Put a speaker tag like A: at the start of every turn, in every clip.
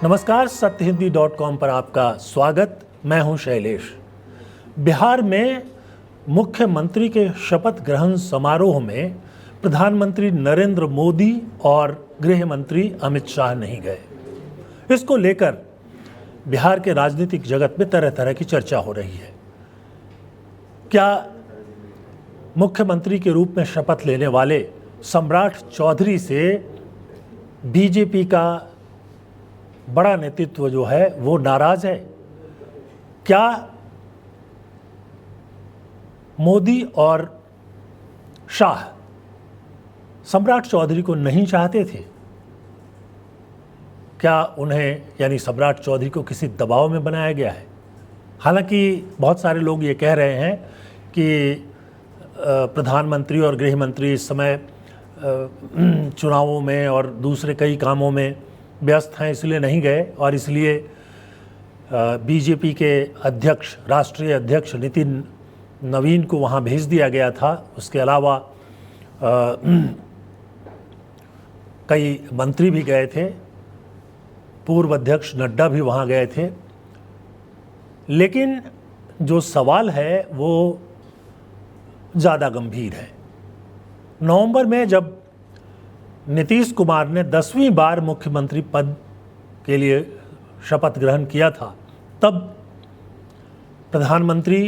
A: नमस्कार, सत्यहिंदी.com पर आपका स्वागत। मैं हूं शैलेश। बिहार में मुख्यमंत्री के शपथ ग्रहण समारोह में प्रधानमंत्री नरेंद्र मोदी और गृह मंत्री अमित शाह नहीं गए। इसको लेकर बिहार के राजनीतिक जगत में तरह तरह की चर्चा हो रही है। क्या मुख्यमंत्री के रूप में शपथ लेने वाले सम्राट चौधरी से बीजेपी का बड़ा नेतृत्व जो है वो नाराज है? क्या मोदी और शाह सम्राट चौधरी को नहीं चाहते थे? क्या उन्हें यानी सम्राट चौधरी को किसी दबाव में बनाया गया है? हालांकि बहुत सारे लोग ये कह रहे हैं कि प्रधानमंत्री और गृह मंत्री इस समय चुनावों में और दूसरे कई कामों में व्यस्त हैं, इसलिए नहीं गए और इसलिए बीजेपी के अध्यक्ष, राष्ट्रीय अध्यक्ष नितिन नवीन को वहाँ भेज दिया गया था। उसके अलावा कई मंत्री भी गए थे, पूर्व अध्यक्ष नड्डा भी वहाँ गए थे। लेकिन जो सवाल है वो ज़्यादा गंभीर है। नवंबर में जब नीतीश कुमार ने 10वीं बार मुख्यमंत्री पद के लिए शपथ ग्रहण किया था, तब प्रधानमंत्री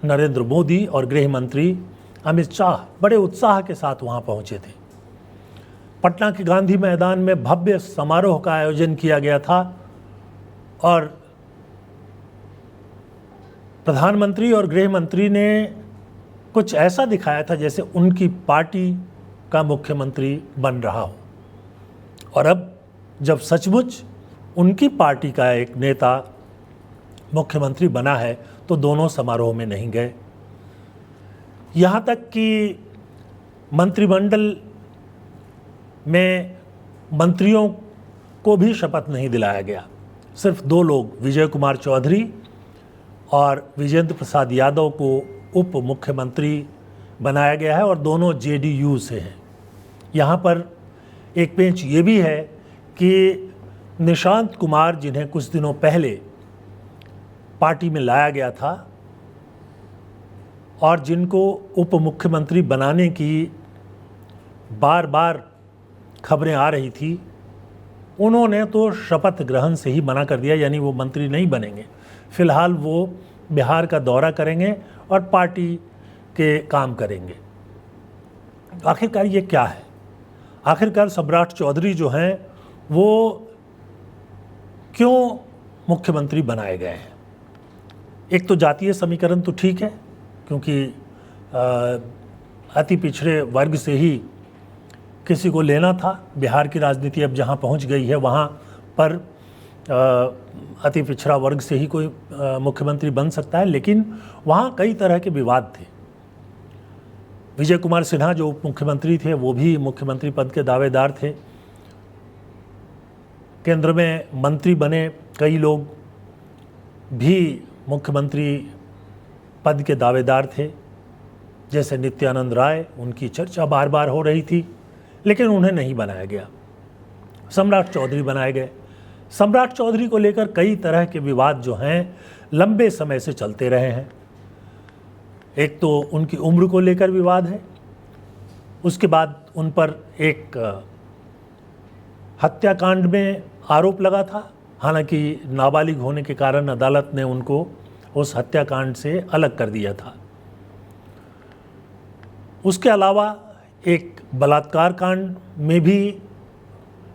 A: नरेंद्र मोदी और गृह मंत्री अमित शाह बड़े उत्साह के साथ वहां पहुंचे थे। पटना के गांधी मैदान में भव्य समारोह का आयोजन किया गया था और प्रधानमंत्री और गृह मंत्री ने कुछ ऐसा दिखाया था जैसे उनकी पार्टी का मुख्यमंत्री बन रहा हो। और अब जब सचमुच उनकी पार्टी का एक नेता मुख्यमंत्री बना है तो दोनों समारोह में नहीं गए। यहाँ तक कि मंत्रिमंडल में मंत्रियों को भी शपथ नहीं दिलाया गया। सिर्फ 2 लोग, विजय कुमार चौधरी और विजेंद्र प्रसाद यादव को उप मुख्यमंत्री बनाया गया है और दोनों जेडीयू से हैं। यहाँ पर एक पेंच ये भी है कि निशांत कुमार, जिन्हें कुछ दिनों पहले पार्टी में लाया गया था और जिनको उप मुख्यमंत्री बनाने की बार बार खबरें आ रही थी, उन्होंने तो शपथ ग्रहण से ही मना कर दिया, यानी वो मंत्री नहीं बनेंगे। फिलहाल वो बिहार का दौरा करेंगे और पार्टी के काम करेंगे। आखिरकार ये क्या है? आखिरकार सम्राट चौधरी जो हैं वो क्यों मुख्यमंत्री बनाए गए हैं? एक तो जातीय समीकरण तो ठीक है, क्योंकि अति पिछड़े वर्ग से ही किसी को लेना था। बिहार की राजनीति अब जहां पहुंच गई है वहां पर अति पिछड़ा वर्ग से ही कोई मुख्यमंत्री बन सकता है। लेकिन वहां कई तरह के विवाद थे। विजय कुमार सिन्हा जो उप मुख्यमंत्री थे वो भी मुख्यमंत्री पद के दावेदार थे। केंद्र में मंत्री बने कई लोग भी मुख्यमंत्री पद के दावेदार थे, जैसे नित्यानंद राय। उनकी चर्चा बार बार हो रही थी, लेकिन उन्हें नहीं बनाया गया। सम्राट चौधरी बनाए गए। सम्राट चौधरी को लेकर कई तरह के विवाद जो हैं लंबे समय से चलते रहे हैं। एक तो उनकी उम्र को लेकर विवाद है, उसके बाद उन पर एक हत्याकांड में आरोप लगा था। हालांकि नाबालिग होने के कारण अदालत ने उनको उस हत्याकांड से अलग कर दिया था। उसके अलावा एक बलात्कार कांड में भी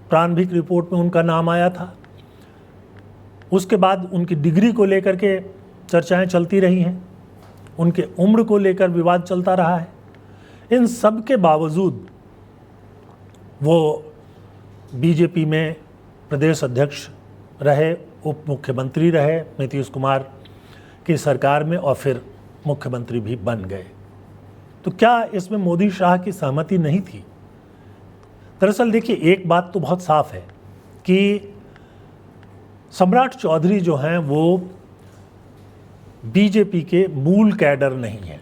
A: प्रारंभिक रिपोर्ट में उनका नाम आया था। उसके बाद उनकी डिग्री को लेकर के चर्चाएं चलती रही हैं, उनके उम्र को लेकर विवाद चलता रहा है। इन सब के बावजूद वो बीजेपी में प्रदेश अध्यक्ष रहे, उप मुख्यमंत्री रहे नीतीश कुमार की सरकार में, और फिर मुख्यमंत्री भी बन गए। तो क्या इसमें मोदी शाह की सहमति नहीं थी? दरअसल देखिए, एक बात तो बहुत साफ है कि सम्राट चौधरी जो हैं वो बीजेपी के मूल कैडर नहीं हैं।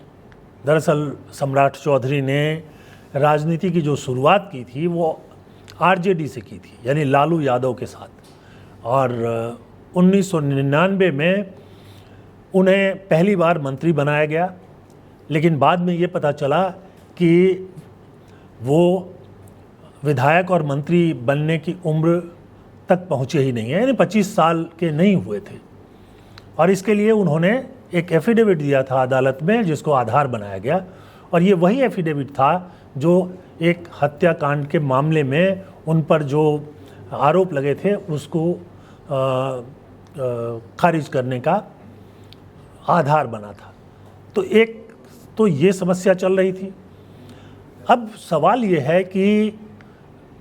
A: दरअसल सम्राट चौधरी ने राजनीति की जो शुरुआत की थी वो आरजेडी से की थी, यानी लालू यादव के साथ। और 1999 में उन्हें पहली बार मंत्री बनाया गया, लेकिन बाद में ये पता चला कि वो विधायक और मंत्री बनने की उम्र तक पहुँचे ही नहीं है, यानी 25 साल के नहीं हुए थे। और इसके लिए उन्होंने एक एफिडेविट दिया था अदालत में, जिसको आधार बनाया गया, और ये वही एफिडेविट था जो एक हत्याकांड के मामले में उन पर जो आरोप लगे थे उसको खारिज करने का आधार बना था। तो ये समस्या चल रही थी। अब सवाल ये है कि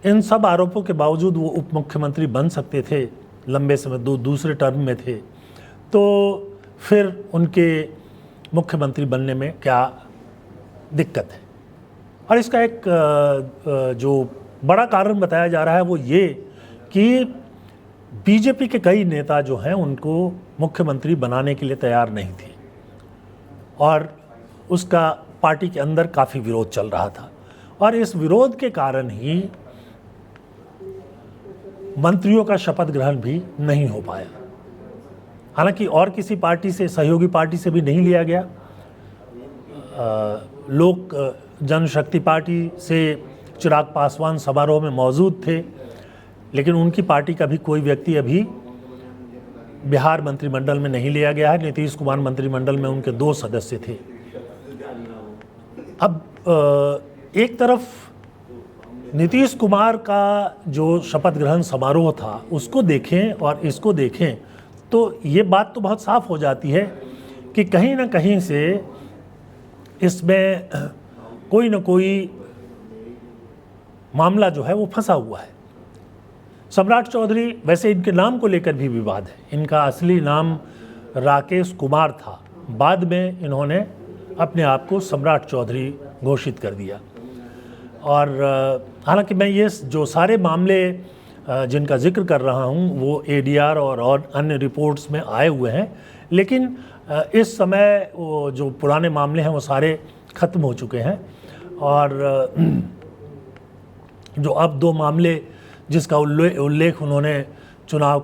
A: इन सब आरोपों के बावजूद वो उप मुख्यमंत्री बन सकते थे, लंबे समय दूसरे टर्म में थे, तो फिर उनके मुख्यमंत्री बनने में क्या दिक्कत है। और इसका एक जो बड़ा कारण बताया जा रहा है वो ये कि बीजेपी के कई नेता जो हैं उनको मुख्यमंत्री बनाने के लिए तैयार नहीं थे, और उसका पार्टी के अंदर काफ़ी विरोध चल रहा था, और इस विरोध के कारण ही मंत्रियों का शपथ ग्रहण भी नहीं हो पाया। हालांकि और किसी पार्टी से, सहयोगी पार्टी से भी नहीं लिया गया। लोक जनशक्ति पार्टी से चिराग पासवान समारोह में मौजूद थे, लेकिन उनकी पार्टी का भी कोई व्यक्ति अभी बिहार मंत्रिमंडल में नहीं लिया गया है। नीतीश कुमार मंत्रिमंडल में उनके 2 सदस्य थे। अब एक तरफ नीतीश कुमार का जो शपथ ग्रहण समारोह था उसको देखें और इसको देखें तो ये बात तो बहुत साफ हो जाती है कि कहीं ना कहीं से इसमें कोई ना कोई मामला जो है वो फंसा हुआ है। सम्राट चौधरी, वैसे इनके नाम को लेकर भी विवाद है। इनका असली नाम राकेश कुमार था, बाद में इन्होंने अपने आप को सम्राट चौधरी घोषित कर दिया। और हालांकि मैं ये जो सारे मामले जिनका जिक्र कर रहा हूँ वो एडीआर और अन्य रिपोर्ट्स में आए हुए हैं, लेकिन इस समय वो जो पुराने मामले हैं वो सारे ख़त्म हो चुके हैं। और जो अब 2 मामले जिसका उल्लेख उन्होंने चुनाव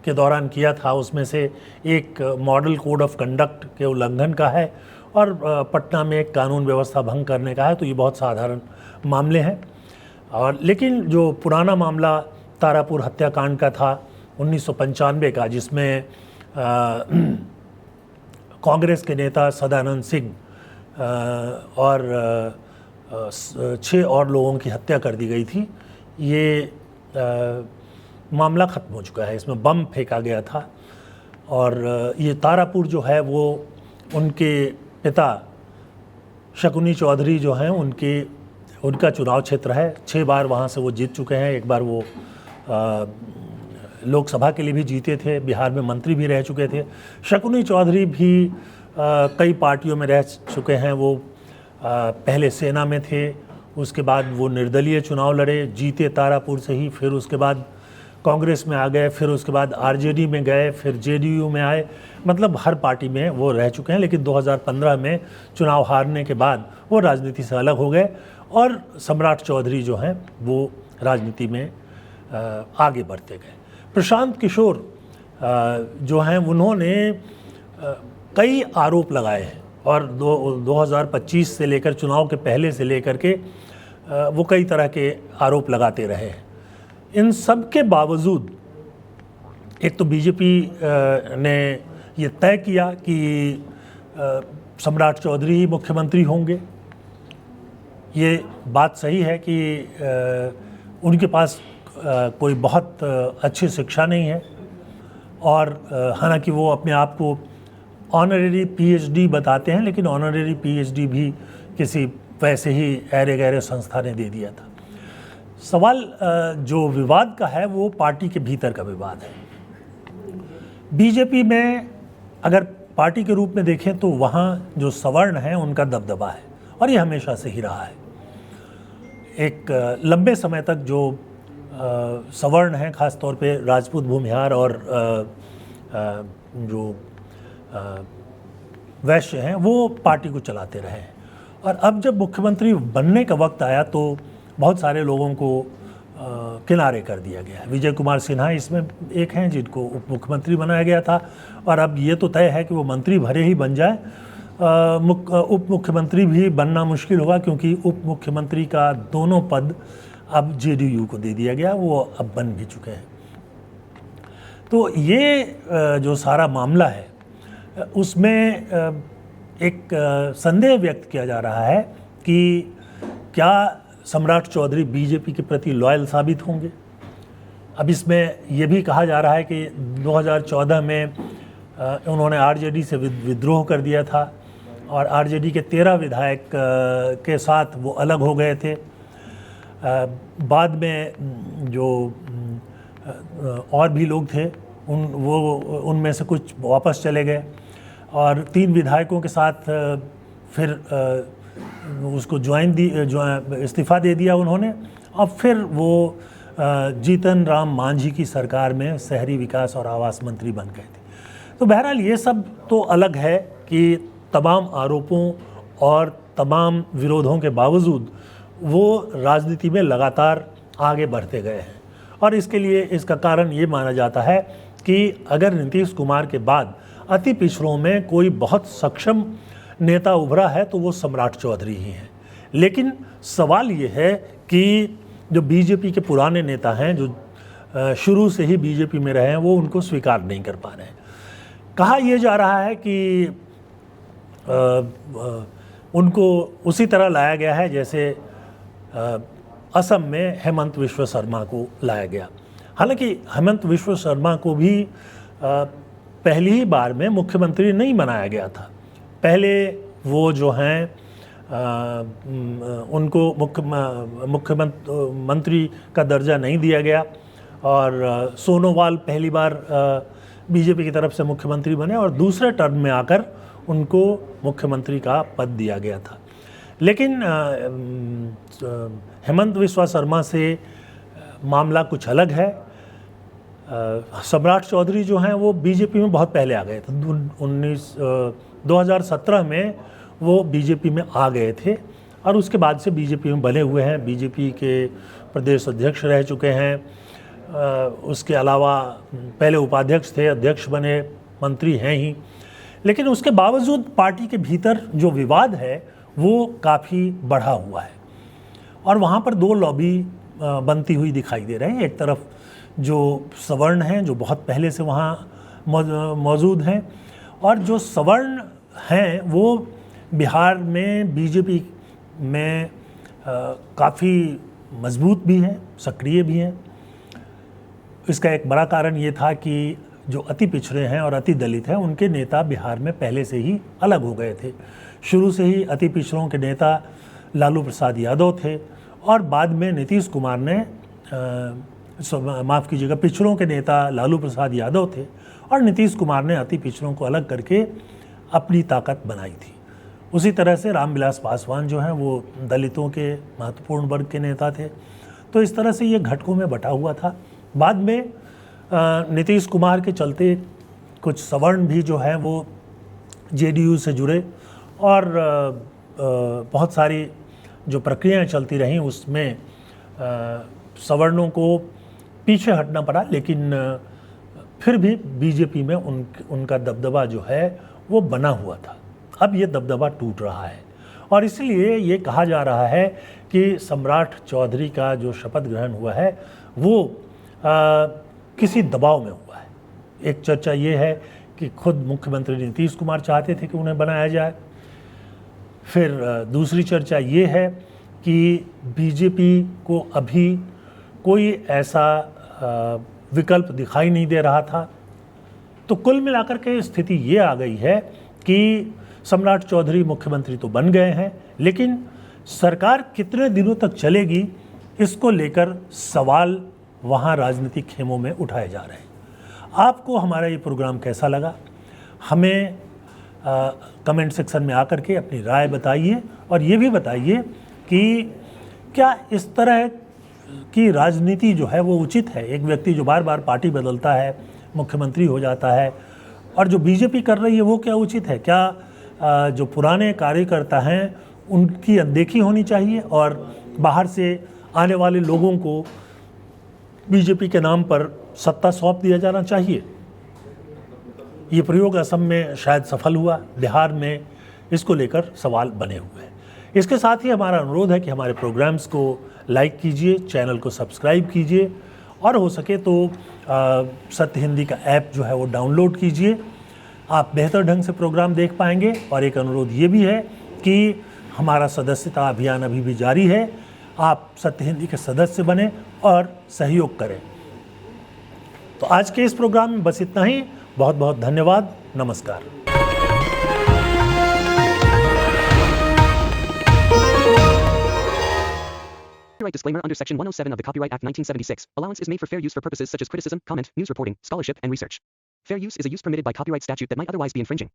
A: के दौरान किया था, उसमें से एक मॉडल कोड ऑफ कंडक्ट के उल्लंघन का है और पटना में एक कानून व्यवस्था भंग करने का है। तो ये बहुत साधारण मामले हैं। और लेकिन जो पुराना मामला तारापुर हत्याकांड का था 1995 का, जिसमें कांग्रेस के नेता सदानंद सिंह और 6 और लोगों की हत्या कर दी गई थी, ये मामला ख़त्म हो चुका है। इसमें बम फेंका गया था। और ये तारापुर जो है वो उनके पिता शकुनी चौधरी जो हैं उनका चुनाव क्षेत्र है। 6 बार वहाँ से वो जीत चुके हैं। एक बार वो लोकसभा के लिए भी जीते थे, बिहार में मंत्री भी रह चुके थे। शकुनी चौधरी भी कई पार्टियों में रह चुके हैं। वो पहले सेना में थे, उसके बाद वो निर्दलीय चुनाव लड़े, जीते तारापुर से ही, फिर उसके बाद कांग्रेस में आ गए, फिर उसके बाद आरजेडी में गए, फिर जेडीयू में आए। मतलब हर पार्टी में वो रह चुके हैं। लेकिन 2015 में चुनाव हारने के बाद वो राजनीति से अलग हो गए और सम्राट चौधरी जो हैं वो राजनीति में आगे बढ़ते गए। प्रशांत किशोर जो हैं उन्होंने कई आरोप लगाए हैं और 2025 से लेकर चुनाव के पहले से लेकर के वो कई तरह के आरोप लगाते रहे हैं। इन सब के बावजूद एक तो बीजेपी ने ये तय किया कि सम्राट चौधरी ही मुख्यमंत्री होंगे। ये बात सही है कि उनके पास कोई बहुत अच्छी शिक्षा नहीं है और हालांकि वो अपने आप को ऑनरेरी पीएचडी बताते हैं, लेकिन ऑनरेरी पीएचडी भी किसी वैसे ही ऐरे गैरे संस्था ने दे दिया था। सवाल जो विवाद का है वो पार्टी के भीतर का विवाद है। बीजेपी में अगर पार्टी के रूप में देखें तो वहाँ जो सवर्ण हैं उनका दबदबा है और ये हमेशा से ही रहा है। एक लंबे समय तक जो सवर्ण हैं, ख़ास तौर पे राजपूत, भूमिहार और जो वैश्य हैं, वो पार्टी को चलाते रहे हैं। और अब जब मुख्यमंत्री बनने का वक्त आया तो बहुत सारे लोगों को किनारे कर दिया गया है। विजय कुमार सिन्हा इसमें एक हैं जिनको उप मुख्यमंत्री बनाया गया था, और अब ये तो तय है कि वो मंत्री भले ही बन जाए, उप मुख्यमंत्री भी बनना मुश्किल होगा, क्योंकि उप मुख्यमंत्री का दोनों पद अब जेडीयू को दे दिया गया, वो अब बन भी चुके हैं। तो ये जो सारा मामला है उसमें एक संदेह व्यक्त किया जा रहा है कि क्या सम्राट चौधरी बीजेपी के प्रति लॉयल साबित होंगे। अब इसमें यह भी कहा जा रहा है कि 2014 में उन्होंने आरजेडी से विद्रोह कर दिया था, और आरजेडी के 13 विधायक के साथ वो अलग हो गए थे। बाद में जो और भी लोग थे उनमें से कुछ वापस चले गए, और 3 विधायकों के साथ फिर उसको इस्तीफ़ा दे दिया उन्होंने, और फिर वो जीतन राम मांझी की सरकार में शहरी विकास और आवास मंत्री बन गए थे। तो बहरहाल ये सब तो अलग है कि तमाम आरोपों और तमाम विरोधों के बावजूद वो राजनीति में लगातार आगे बढ़ते गए हैं, और इसके लिए इसका कारण ये माना जाता है कि अगर नीतीश कुमार के बाद अति पिछड़ों में कोई बहुत सक्षम नेता उभरा है तो वो सम्राट चौधरी ही हैं। लेकिन सवाल ये है कि जो बीजेपी के पुराने नेता हैं, जो शुरू से ही बीजेपी में रहे हैं, वो उनको स्वीकार नहीं कर पा रहे हैं। कहा यह जा रहा है कि उनको उसी तरह लाया गया है जैसे असम में हेमंत विश्व शर्मा को लाया गया। हालांकि हेमंत विश्व शर्मा को भी पहली ही बार में मुख्यमंत्री नहीं बनाया गया था। पहले वो जो हैं उनको मुख्यमंत्री का दर्जा नहीं दिया गया, और सोनोवाल पहली बार बीजेपी की तरफ से मुख्यमंत्री बने, और दूसरे टर्म में आकर उनको मुख्यमंत्री का पद दिया गया था। लेकिन हेमंत विश्व शर्मा से मामला कुछ अलग है। सम्राट चौधरी जो हैं वो बीजेपी में बहुत पहले आ गए थे। 2017 में वो बीजेपी में आ गए थे, और उसके बाद से बीजेपी में बने हुए हैं। बीजेपी के प्रदेश अध्यक्ष रह चुके हैं। उसके अलावा पहले उपाध्यक्ष थे, अध्यक्ष बने, मंत्री हैं ही। लेकिन उसके बावजूद पार्टी के भीतर जो विवाद है वो काफ़ी बढ़ा हुआ है, और वहाँ पर 2 लॉबी बनती हुई दिखाई दे रहे हैं। एक तरफ जो सवर्ण हैं, जो बहुत पहले से वहाँ मौजूद हैं, और जो सवर्ण हैं वो बिहार में बीजेपी में काफ़ी मजबूत भी हैं, सक्रिय भी हैं। इसका एक बड़ा कारण ये था कि जो अति पिछड़े हैं और अति दलित हैं, उनके नेता बिहार में पहले से ही अलग हो गए थे। शुरू से ही अति पिछड़ों के नेता लालू प्रसाद यादव थे, और बाद में नीतीश कुमार ने माफ़ कीजिएगा, पिछड़ों के नेता लालू प्रसाद यादव थे, और नीतीश कुमार ने अति पिछड़ों को अलग करके अपनी ताकत बनाई थी। उसी तरह से रामविलास पासवान जो हैं वो दलितों के महत्वपूर्ण वर्ग के नेता थे। तो इस तरह से ये घटकों में बटा हुआ था। बाद में नीतीश कुमार के चलते कुछ सवर्ण भी जो है वो जेडीयू से जुड़े, और बहुत सारी जो प्रक्रियाएं चलती रहीं उसमें सवर्णों को पीछे हटना पड़ा। लेकिन फिर भी बीजेपी में उनका दबदबा जो है वो बना हुआ था। अब ये दबदबा टूट रहा है, और इसलिए ये कहा जा रहा है कि सम्राट चौधरी का जो शपथ ग्रहण हुआ है वो किसी दबाव में हुआ है। एक चर्चा ये है कि खुद मुख्यमंत्री नीतीश कुमार चाहते थे कि उन्हें बनाया जाए। फिर दूसरी चर्चा ये है कि बीजेपी को अभी कोई ऐसा विकल्प दिखाई नहीं दे रहा था। तो कुल मिलाकर के स्थिति ये आ गई है कि सम्राट चौधरी मुख्यमंत्री तो बन गए हैं, लेकिन सरकार कितने दिनों तक चलेगी इसको लेकर सवाल वहाँ राजनीतिक खेमों में उठाए जा रहे हैं। आपको हमारा ये प्रोग्राम कैसा लगा, हमें कमेंट सेक्शन में आकर के अपनी राय बताइए, और ये भी बताइए कि क्या इस तरह की राजनीति जो है वो उचित है। एक व्यक्ति जो बार बार पार्टी बदलता है, मुख्यमंत्री हो जाता है, और जो बीजेपी कर रही है वो क्या उचित है। क्या जो पुराने कार्यकर्ता हैं उनकी अनदेखी होनी चाहिए, और बाहर से आने वाले लोगों को बीजेपी के नाम पर सत्ता सौंप दिया जाना चाहिए। ये प्रयोग असम में शायद सफल हुआ, बिहार में इसको लेकर सवाल बने हुए हैं। इसके साथ ही हमारा अनुरोध है कि हमारे प्रोग्राम्स को लाइक कीजिए, चैनल को सब्सक्राइब कीजिए और हो सके तो सत्य हिंदी का ऐप जो है वो डाउनलोड कीजिए। आप बेहतर ढंग से प्रोग्राम देख पाएंगे। और एक अनुरोध ये भी है कि हमारा सदस्यता अभियान अभी भी जारी है। आप सत्य हिंदी के सदस्य बने और सहयोग करें। तो आज के इस प्रोग्राम में बस इतना ही। बहुत बहुत धन्यवाद। नमस्कार।
B: Copyright disclaimer under Section 107 of the Copyright Act 1976. Allowance is made for fair use for purposes such as criticism, comment, news reporting, scholarship, and research. Fair use is a use permitted by copyright statute that might otherwise be infringing.